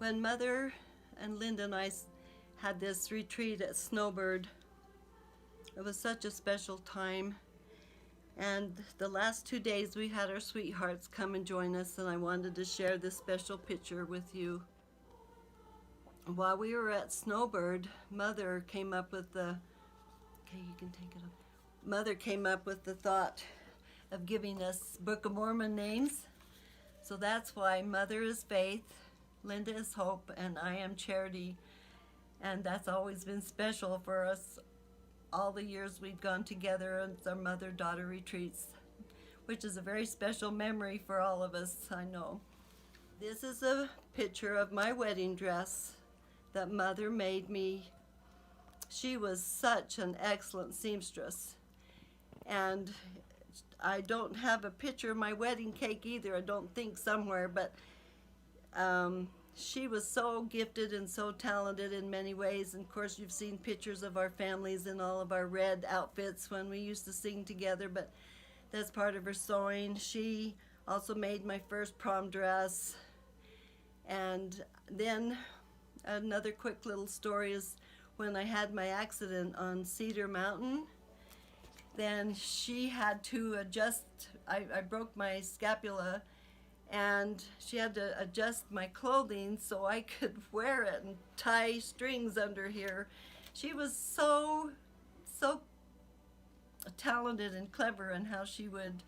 When Mother and Linda and I had this retreat at Snowbird, it was such a special time. And the last 2 days we had our sweethearts come and join us, and I wanted to share this special picture with you. While we were at Snowbird, Mother came up with the, okay, you can take it up. Mother came up with the thought of giving us Book of Mormon names. So that's why Mother is Faith, Linda is Hope, and I am Charity. And that's always been special for us all the years we've gone together at our mother-daughter retreats, which is a very special memory for all of us, I know. This is a picture of my wedding dress that Mother made me. She was such an excellent seamstress. And I don't have a picture of my wedding cake either, I don't think, somewhere, but she was so gifted and so talented in many ways. And of course you've seen pictures of our families in all of our red outfits when we used to sing together, but that's part of her sewing. She also made my first prom dress. And then another quick little story is when I had my accident on Cedar Mountain, then she had to adjust, I broke my scapula, and she had to adjust my clothing so I could wear it and tie strings under here. She was so talented and clever in how she would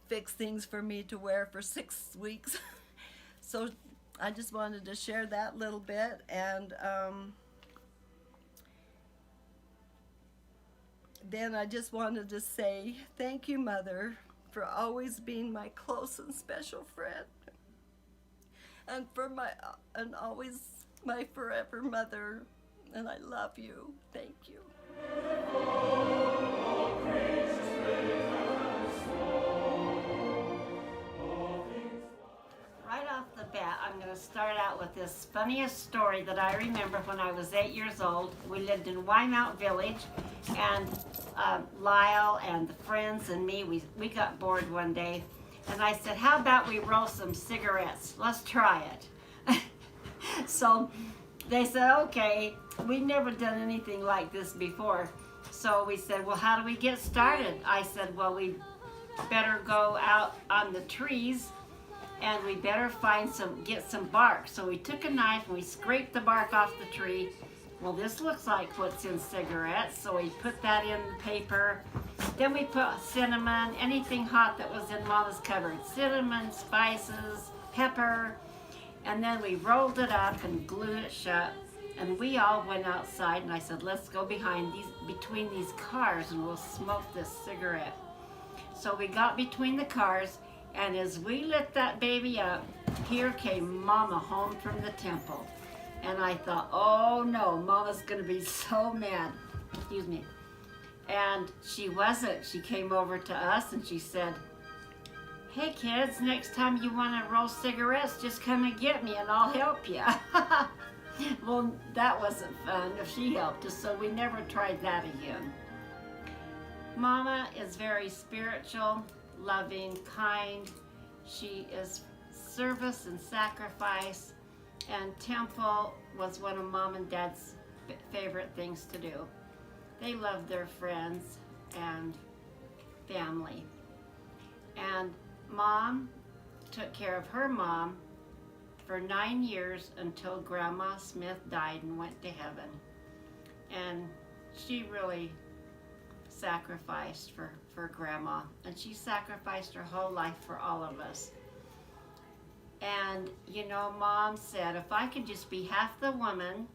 fix things for me to wear for 6 weeks. So I just wanted to share that little bit. And then I just wanted to say thank you, Mother, for always being my close and special friend, and and always my forever mother. And I love you. Thank you. Right off the bat, I'm going to start out with this funniest story that I remember when I was 8 years old. We lived in Wymount Village, and Lyle and the friends and me, we got bored one day, and I said, how about we roll some cigarettes? Let's try it. So they said, okay. We'd never done anything like this before. So we said, well, how do we get started? I said, well, we better go out on the trees and we better get some bark. So we took a knife and we scraped the bark off the tree. Well, this looks like what's in cigarettes, so we put that in the paper. Then we put cinnamon, anything hot that was in Mama's cupboard, cinnamon, spices, pepper, and then we rolled it up and glued it shut. And we all went outside, and I said, let's go between these cars and we'll smoke this cigarette. So we got between the cars, and as we lit that baby up, here came Mama home from the temple. And I thought, oh no, Mama's gonna be so mad. Excuse me. And she wasn't. She came over to us and she said, hey kids, next time you wanna roll cigarettes, just come and get me and I'll help you. Well, that wasn't fun if she helped us, so we never tried that again. Mama is very spiritual, loving, kind. She is service and sacrifice. And temple was one of Mom and Dad's favorite things to do. They loved their friends and family. And Mom took care of her mom for 9 years until Grandma Smith died and went to heaven. And she really sacrificed for Grandma. And she sacrificed her whole life for all of us. And, you know, Mom said, if I could just be half the woman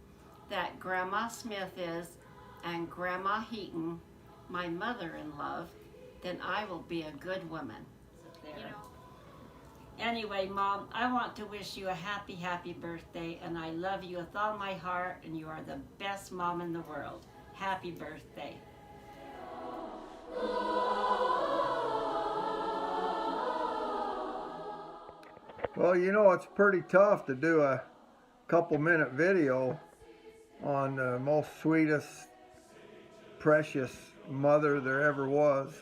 that Grandma Smith is and Grandma Heaton, my mother-in-law, then I will be a good woman. You know? Anyway, Mom, I want to wish you a happy, happy birthday, and I love you with all my heart, and you are the best mom in the world. Happy birthday. Well, you know, it's pretty tough to do a couple-minute video on the most sweetest, precious mother there ever was,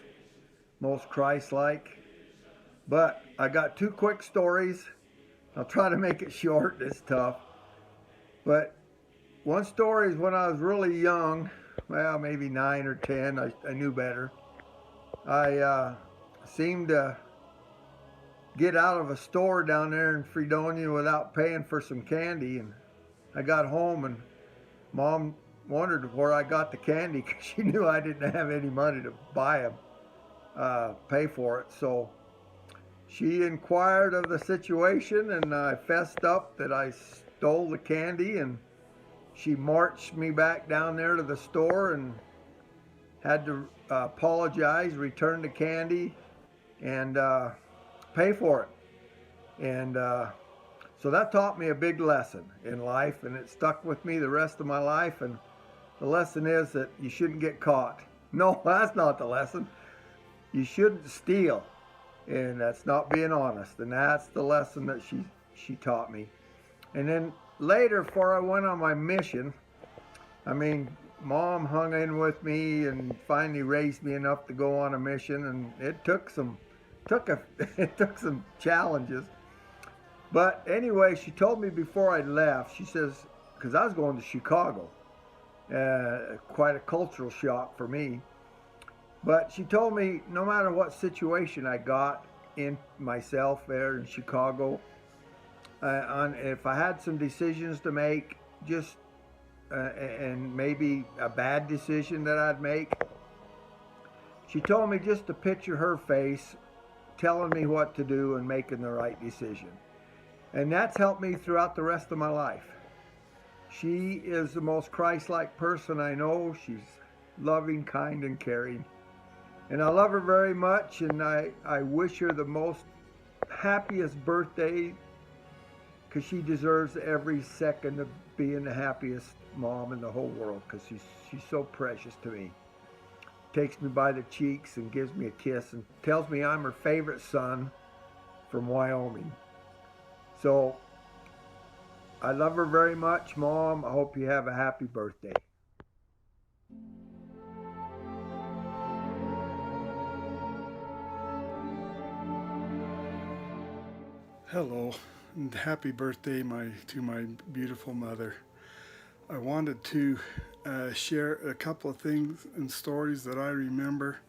most Christ-like. But I got two quick stories I'll try to make it short. It's tough. But one story is when I was really young, well, maybe 9 or 10, I knew better. I seemed to get out of a store down there in Fredonia without paying for some candy. And I got home and Mom wondered where I got the candy because she knew I didn't have any money to buy them, pay for it. So she inquired of the situation, and I fessed up that I stole the candy, and she marched me back down there to the store and had to apologize, return the candy, and pay for it. And so that taught me a big lesson in life, and it stuck with me the rest of my life. And the lesson is that you shouldn't get caught. No, that's not the lesson. You shouldn't steal, and that's not being honest. And that's the lesson that she taught me. And then later, before I went on my mission, I mean, Mom hung in with me and finally raised me enough to go on a mission, and it took some challenges. But anyway, she told me before I left, she says, because I was going to Chicago, quite a cultural shock for me. But she told me no matter what situation I got in myself there in Chicago, if I had some decisions to make, just and maybe a bad decision that I'd make, she told me just to picture her face telling me what to do and making the right decision. And that's helped me throughout the rest of my life. She is the most Christ-like person I know. She's loving, kind, and caring. And I love her very much, and I wish her the most happiest birthday, because she deserves every second of being the happiest mom in the whole world, because she's so precious to me. Takes me by the cheeks and gives me a kiss and tells me I'm her favorite son from Wyoming. So I love her very much, Mom. I hope you have a happy birthday. Hello, and happy birthday to my beautiful mother. I wanted to share a couple of things and stories that I remember,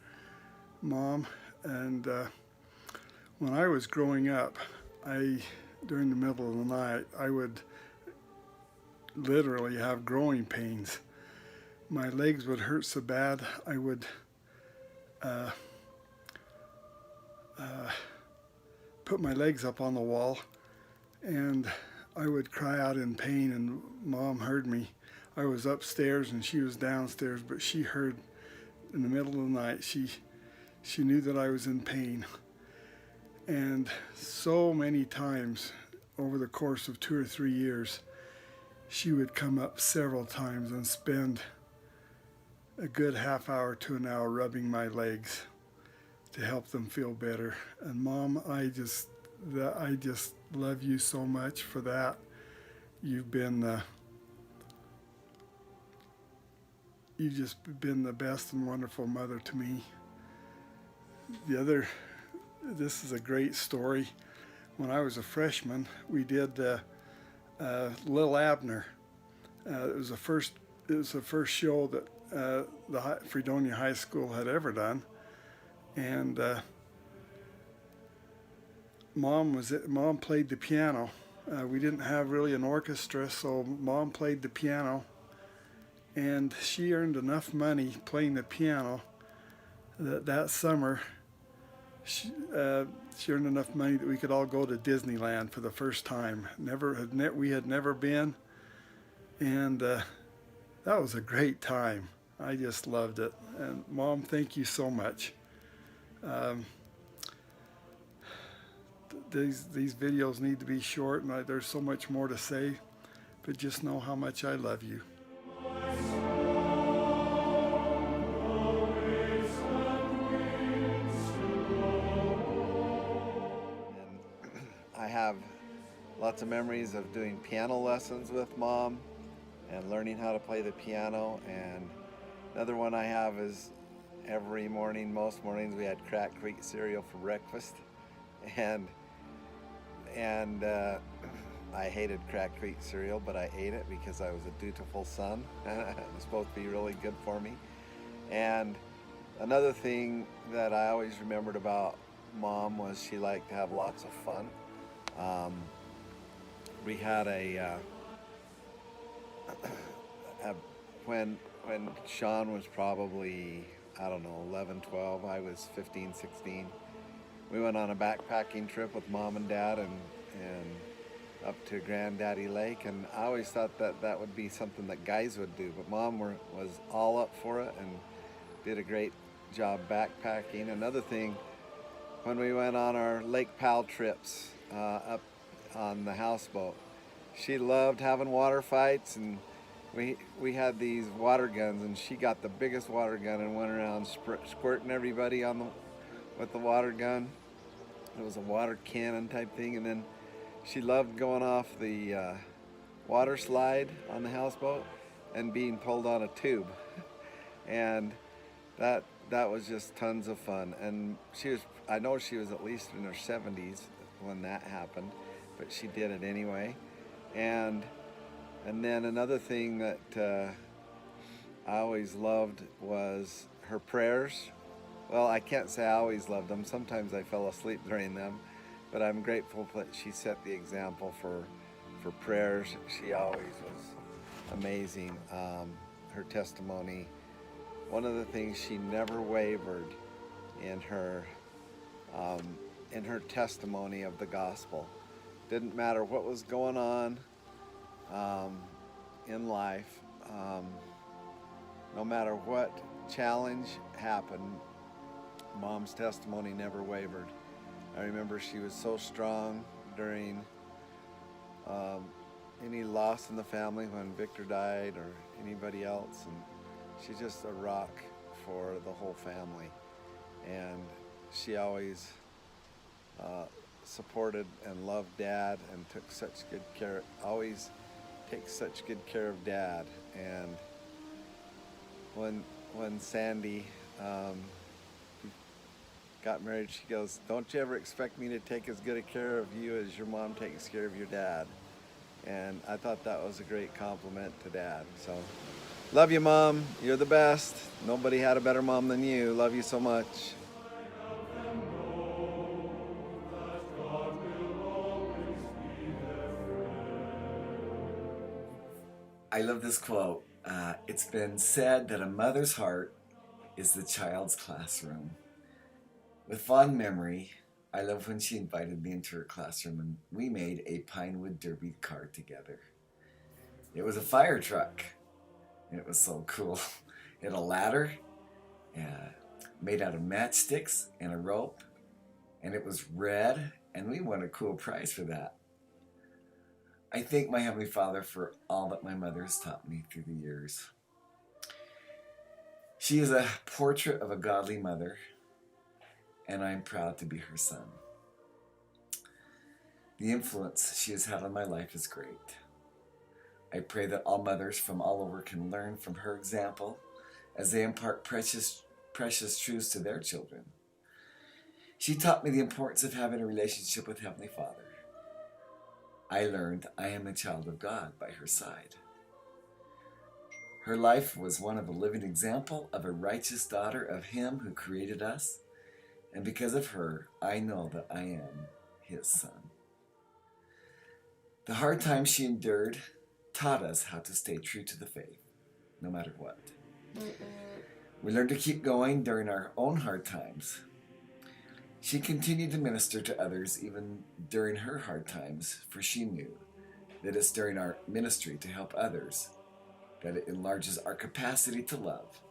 Mom. And when I was growing up, during the middle of the night, I would literally have growing pains. My legs would hurt so bad, I would put my legs up on the wall, and I would cry out in pain, and Mom heard me. I was upstairs and she was downstairs, but she heard in the middle of the night. She knew that I was in pain. And so many times over the course of 2 or 3 years, she would come up several times and spend a good half hour to an hour rubbing my legs to help them feel better. And Mom, I just love you so much for that. You've just been the best and wonderful mother to me. This is a great story. When I was a freshman, we did Lil Abner. It was the first show that the Fredonia High School had ever done. And Mom played the piano. We didn't have really an orchestra, so Mom played the piano, and she earned enough money playing the piano that summer. She earned enough money that we could all go to Disneyland for the first time. We had never been, and that was a great time. I just loved it. And Mom, thank you so much. These videos need to be short, and there's so much more to say, but just know how much I love you. I have lots of memories of doing piano lessons with Mom and learning how to play the piano. And another one I have is every morning, most mornings, we had Crack Creek cereal for breakfast. And and I hated cracked wheat cereal, but I ate it because I was a dutiful son. It was supposed to be really good for me. And another thing that I always remembered about Mom was she liked to have lots of fun. We had a when Sean was probably, I don't know, 11, 12, I was 15, 16. We went on a backpacking trip with Mom and Dad and up to Granddaddy Lake, and I always thought that that would be something that guys would do, but Mom was all up for it and did a great job backpacking. Another thing, when we went on our Lake Powell trips up on the houseboat, she loved having water fights, and we had these water guns, and she got the biggest water gun and went around squirting everybody with the water gun. It was a water cannon type thing, and then she loved going off the water slide on the houseboat and being pulled on a tube, and that was just tons of fun. And I know she was at least in her 70s when that happened, but she did it anyway. And then another thing that I always loved was her prayers. Well, I can't say I always loved them. Sometimes I fell asleep during them, but I'm grateful that she set the example for prayers. She always was amazing. Her testimony, one of the things, she never wavered in her testimony of the gospel. Didn't matter what was going on in life, no matter what challenge happened, Mom's testimony never wavered. I remember she was so strong during any loss in the family, when Victor died or anybody else, and she's just a rock for the whole family. And she always supported and loved Dad and took such good care, always takes such good care of Dad. And when Sandy got married, she goes, "Don't you ever expect me to take as good a care of you as your mom takes care of your dad." And I thought that was a great compliment to Dad. So, love you, Mom. You're the best. Nobody had a better mom than you. Love you so much. I love this quote. It's been said that a mother's heart is the child's classroom. With fond memory, I love when she invited me into her classroom and we made a Pinewood Derby car together. It was a fire truck, and it was so cool. It had a ladder made out of matchsticks and a rope, and it was red, and we won a cool prize for that. I thank my Heavenly Father for all that my mother has taught me through the years. She is a portrait of a godly mother, and I'm proud to be her son. The influence she has had on my life is great. I pray that all mothers from all over can learn from her example as they impart precious truths to their children. She taught me the importance of having a relationship with Heavenly Father. I learned I am a child of God by her side. Her life was one of a living example of a righteous daughter of Him who created us, and because of her, I know that I am His son. The hard times she endured taught us how to stay true to the faith, no matter what. We learned to keep going during our own hard times. She continued to minister to others even during her hard times, for she knew that it's during our ministry to help others that it enlarges our capacity to love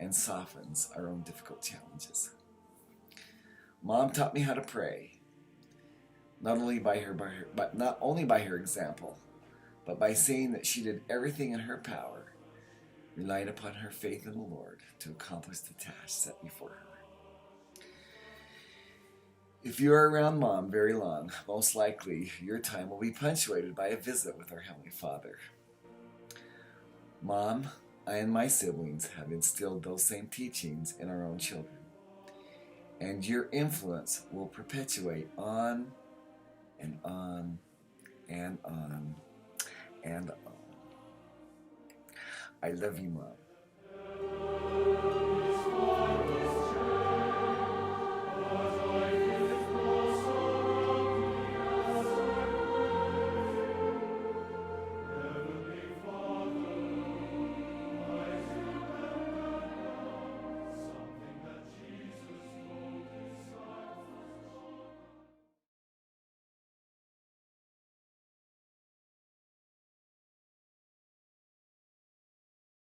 and softens our own difficult challenges. Mom taught me how to pray, not only by her example, but by saying that she did everything in her power, relying upon her faith in the Lord to accomplish the task set before her. If you are around Mom very long, most likely your time will be punctuated by a visit with our Heavenly Father. Mom, I and my siblings have instilled those same teachings in our own children, and your influence will perpetuate on and on and on and on. I love you, Mom.